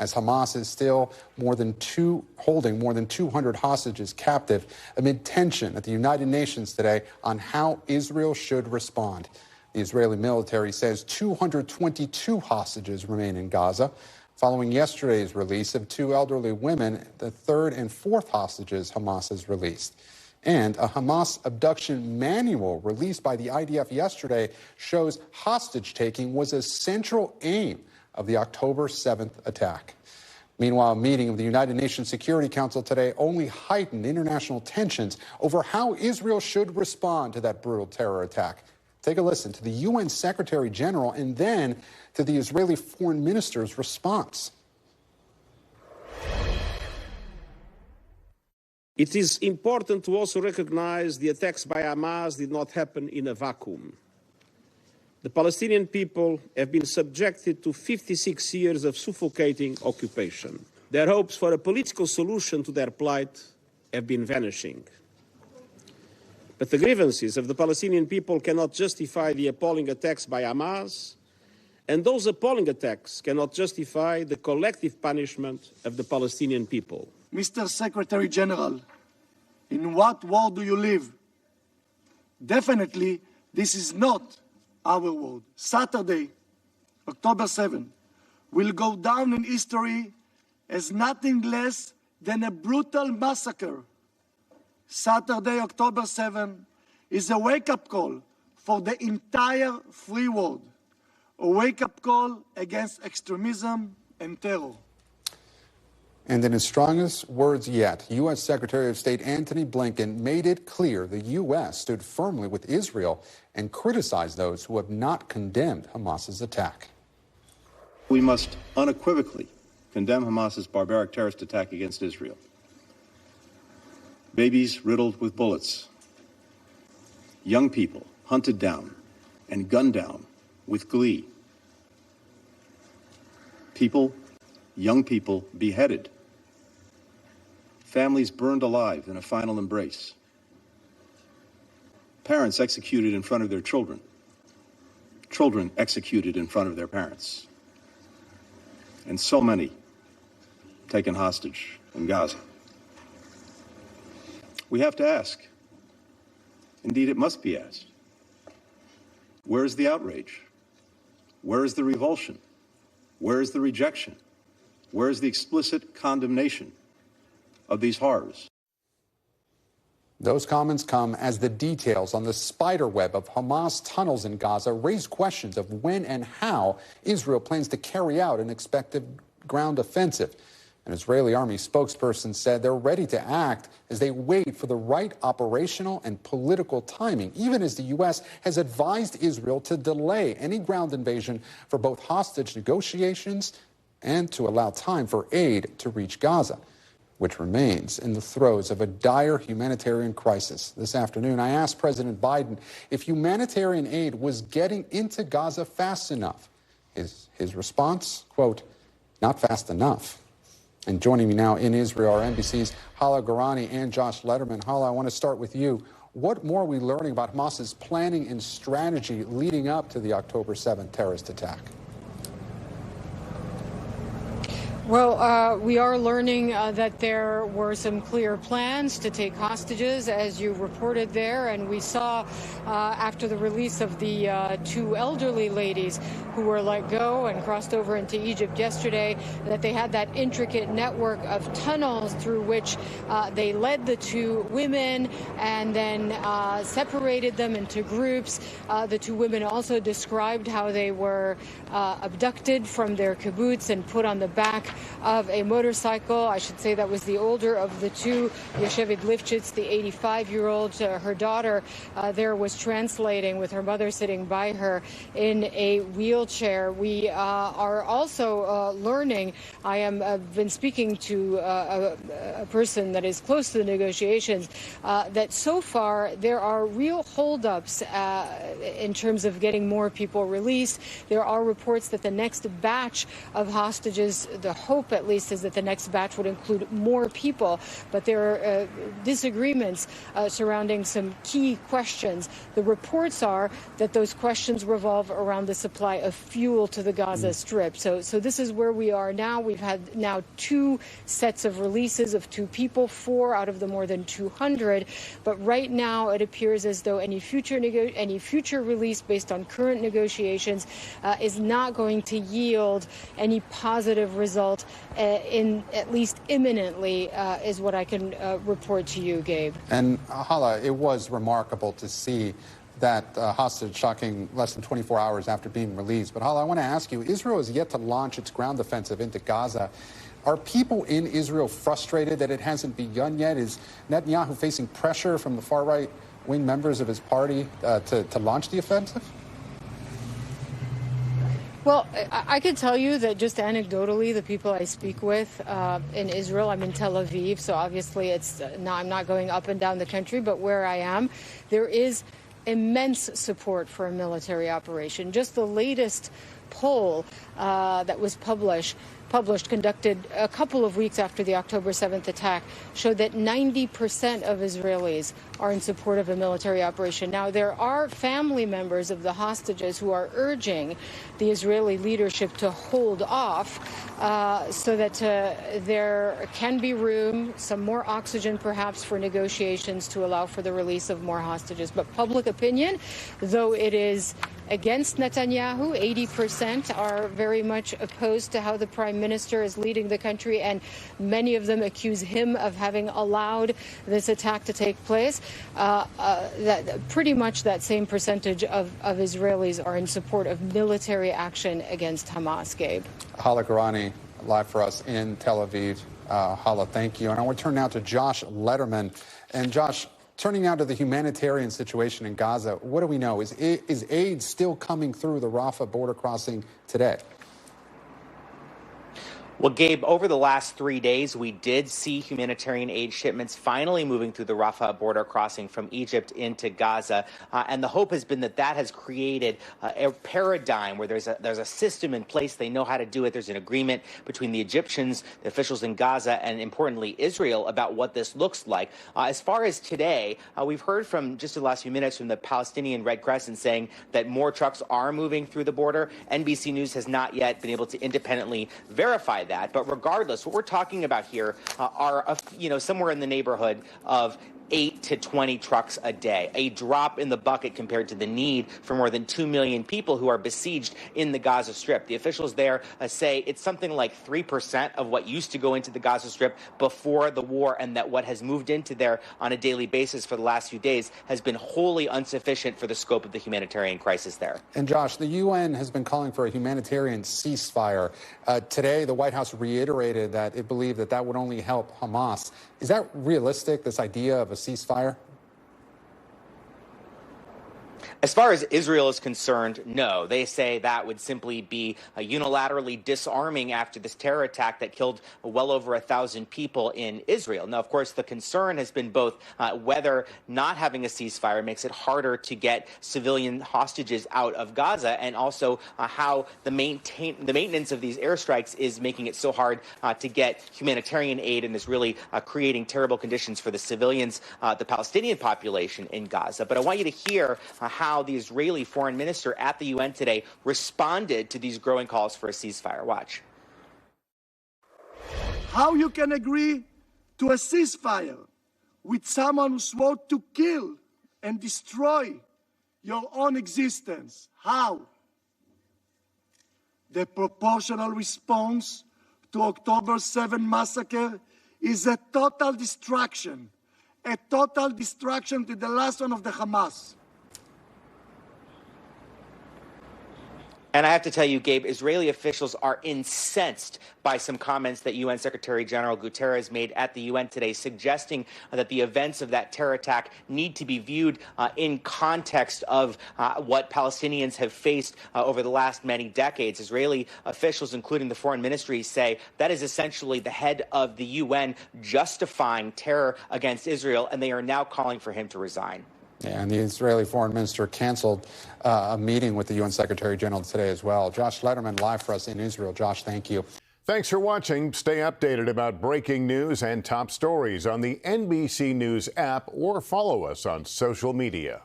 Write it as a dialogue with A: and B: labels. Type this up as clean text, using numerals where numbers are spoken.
A: as Hamas is still holding more than 200 hostages captive amid tension at the United Nations today on how Israel should respond. The Israeli military says 222 hostages remain in Gaza, following yesterday's release of 2 elderly women, the 3rd and 4th hostages Hamas has released. And a Hamas abduction manual released by the IDF yesterday shows hostage-taking was a central aim of the October 7th attack. Meanwhile, a meeting of the United Nations Security Council today only heightened international tensions over how Israel should respond to that brutal terror attack. Take a listen to the UN Secretary General and then to the Israeli Foreign Minister's response.
B: It is important to also recognize the attacks by Hamas did not happen in a vacuum. The Palestinian people have been subjected to 56 years of suffocating occupation. Their hopes for a political solution to their plight have been vanishing. But the grievances of the Palestinian people cannot justify the appalling attacks by Hamas, and those appalling attacks cannot justify the collective punishment of the Palestinian people.
C: Mr. Secretary General, in what world do you live? Definitely, this is not our world. Saturday, October 7, will go down in history as nothing less than a brutal massacre. Saturday, October 7, is a wake-up call for the entire free world, a wake-up call against extremism and terror.
A: And in his strongest words yet, U.S. Secretary of State Antony Blinken made it clear the U.S. stood firmly with Israel and criticized those who have not condemned Hamas's attack.
D: We must unequivocally condemn Hamas's barbaric terrorist attack against Israel. Babies riddled with bullets, young people hunted down and gunned down with glee, young people beheaded, families burned alive in a final embrace, parents executed in front of their children, children executed in front of their parents, and so many taken hostage in Gaza. We have to ask, indeed it must be asked, where is the outrage? Where is the revulsion? Where is the rejection? Where is the explicit condemnation of these horrors?
A: Those comments come as the details on the spider web of Hamas tunnels in Gaza raise questions of when and how Israel plans to carry out an expected ground offensive. An Israeli army spokesperson said they're ready to act as they wait for the right operational and political timing, even as the U.S. has advised Israel to delay any ground invasion for both hostage negotiations and to allow time for aid to reach Gaza, which remains in the throes of a dire humanitarian crisis. This afternoon, I asked President Biden if humanitarian aid was getting into Gaza fast enough. His response, quote, not fast enough. And joining me now in Israel are NBC's Hala Garani and Josh Lederman. Hala, I want to start with you. What more are we learning about Hamas's planning and strategy leading up to the October 7th terrorist attack?
E: Well, we are learning that there were some clear plans to take hostages, as you reported there, and we saw after the release of the 2 elderly ladies who were let go and crossed over into Egypt yesterday, that they had that intricate network of tunnels through which they led the 2 women and then separated them into groups. The 2 women also described how they were abducted from their kibbutz and put on the back of a motorcycle. I should say that was the older of the 2, Yeshevet Lifshitz, the 85-year-old. Her daughter there was translating with her mother sitting by her in a wheelchair. We are also learning. I have been speaking to a person that is close to the negotiations that so far there are real holdups in terms of getting more people released. There are reports that the next batch of hostages, the hope, at least, is that the next batch would include more people. But there are disagreements surrounding some key questions. The reports are that those questions revolve around the supply of fuel to the Gaza Strip. So this is where we are now. We've had now 2 sets of releases of 2 people, 4 out of the more than 200. But right now, it appears as though any future release based on current negotiations is not going to yield any positive result, in at least imminently, is what I can report to you, Gabe.
A: And Hala, it was remarkable to see that hostage shocking less than 24 hours after being released. But Hala, I want to ask you, Israel is yet to launch its ground offensive into Gaza. Are people in Israel frustrated that it hasn't begun yet? Is Netanyahu facing pressure from the far-right wing members of his party to launch the offensive?
E: Well, I can tell you that just anecdotally, the people I speak with in Israel, I'm in Tel Aviv, so obviously I'm not going up and down the country, but where I am, there is immense support for a military operation. Just the latest poll that was published, conducted a couple of weeks after the October 7th attack, showed that 90% of Israelis are in support of a military operation. Now, there are family members of the hostages who are urging the Israeli leadership to hold off so that there can be room, some more oxygen perhaps, for negotiations to allow for the release of more hostages. But public opinion, though it is against Netanyahu, 80% are very much opposed to how the prime minister is leading the country, and many of them accuse him of having allowed this attack to take place. Pretty much that same percentage of Israelis are in support of military action against Hamas, Gabe.
A: Hala Garani, live for us in Tel Aviv. Hala, thank you. And I want to turn now to Josh Lederman. And Josh, turning now to the humanitarian situation in Gaza, what do we know? Is aid still coming through the Rafah border crossing today?
F: Well, Gabe, over the last 3 days, we did see humanitarian aid shipments finally moving through the Rafah border crossing from Egypt into Gaza. And the hope has been that that has created a paradigm where there's a system in place. They know how to do it. There's an agreement between the Egyptians, the officials in Gaza, and importantly, Israel about what this looks like. As far as today, we've heard from just in the last few minutes from the Palestinian Red Crescent saying that more trucks are moving through the border. NBC News has not yet been able to independently verify that. But regardless, what we're talking about here are, somewhere in the neighborhood of 8 to 20 trucks a day, a drop in the bucket compared to the need for more than 2 million people who are besieged in the Gaza Strip. The officials there say it's something like 3% of what used to go into the Gaza Strip before the war, and that what has moved into there on a daily basis for the last few days has been wholly insufficient for the scope of the humanitarian crisis there.
A: And Josh, the UN has been calling for a humanitarian ceasefire. Today, the White House reiterated that it believed that would only help Hamas. Is that realistic, this idea of a ceasefire?
F: As far as Israel is concerned, no. They say that would simply be unilaterally disarming after this terror attack that killed well over 1,000 people in Israel. Now, of course, the concern has been both whether not having a ceasefire makes it harder to get civilian hostages out of Gaza, and also how the maintenance of these airstrikes is making it so hard to get humanitarian aid, and is really creating terrible conditions for the civilians, the Palestinian population in Gaza. But I want you to hear how the Israeli foreign minister at the UN today responded to these growing calls for a ceasefire. Watch.
C: How you can agree to a ceasefire with someone who swore to kill and destroy your own existence? How? The proportional response to October 7 massacre is a total destruction to the last one of the Hamas.
F: And I have to tell you, Gabe, Israeli officials are incensed by some comments that UN Secretary General Guterres made at the UN today, suggesting that the events of that terror attack need to be viewed in context of what Palestinians have faced over the last many decades. Israeli officials, including the foreign ministry, say that is essentially the head of the UN justifying terror against Israel, and they are now calling for him to resign.
A: Yeah, and the Israeli foreign minister canceled a meeting with the UN Secretary General today as well. Josh Lederman, live for us in Israel. Josh, thank you.
G: Thanks for watching. Stay updated about breaking news and top stories on the NBC News app or follow us on social media.